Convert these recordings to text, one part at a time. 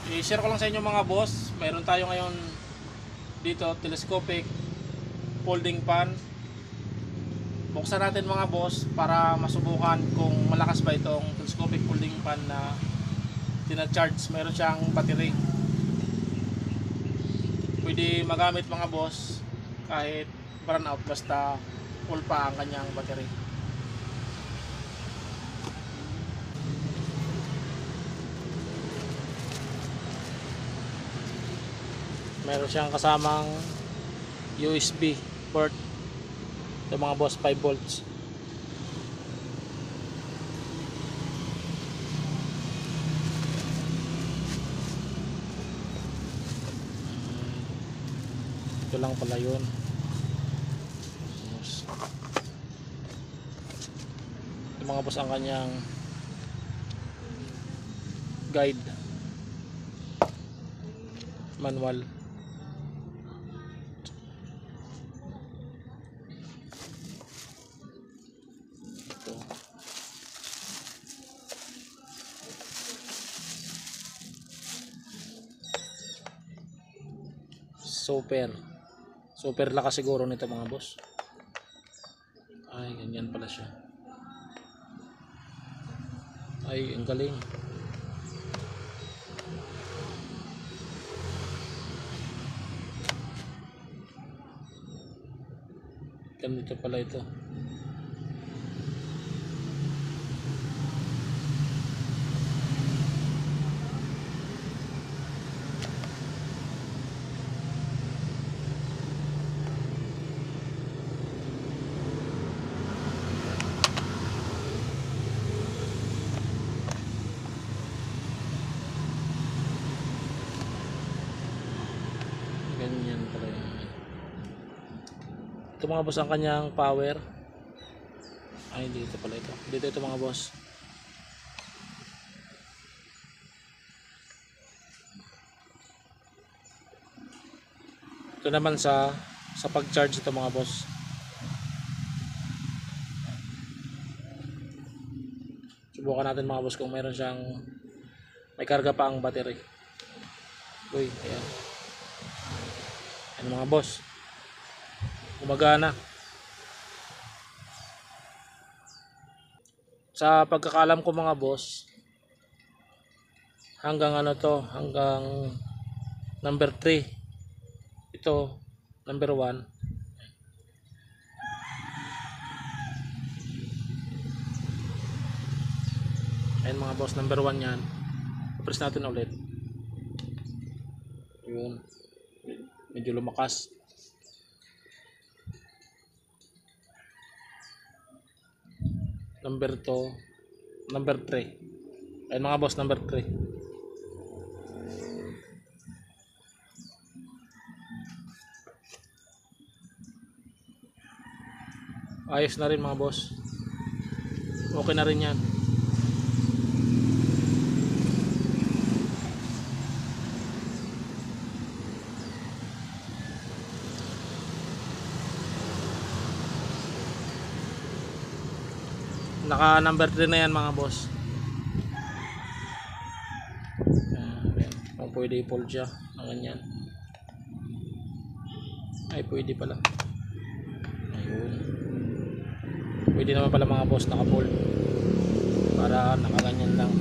I-share ko lang sa inyo mga boss, mayroon tayo ngayon dito telescopic folding pan. Buksan natin mga boss para masubukan kung malakas ba itong telescopic folding pan na tina-charge. Meron siyang battery, pwede magamit mga boss kahit burn out, basta full pa ang kanyang battery. Meron siyang kasamang USB port. Ito mga boss, 5 volts. Ito lang pala yun. Ito mga boss ang kanyang guide manual. Super lakas siguro nito mga boss. Ay, ganyan pala siya. Ay, ang galing. Ganito pala ito. Ganyan pala yun. Ito mga boss ang kanyang power. Ay, dito pala ito. Dito mga boss. Ito naman sa pag-charge ito mga boss. Subukan natin mga boss kung meron siyang may karga pa ang battery. Uy, ayan. Ayan mga boss, gumagana. Sa pagkakaalam ko mga boss, hanggang ano to, hanggang number 3. Ito number 1. Ayan mga boss, number 1 yan. Press natin ulit. Yun, medyo lumakas. Number 2, number 3. Ayan mga boss, number 3. Ayos na rin mga boss. Okay na rin yan. Naka number 3 na yan mga boss. Ayan. Kung pwede i-fold siya na ganyan. Ay, pwede pala. Ayun. Pwede naman pala mga boss naka-fold. Para nakaganyan lang.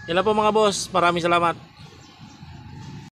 Yan lang po mga boss. Maraming salamat.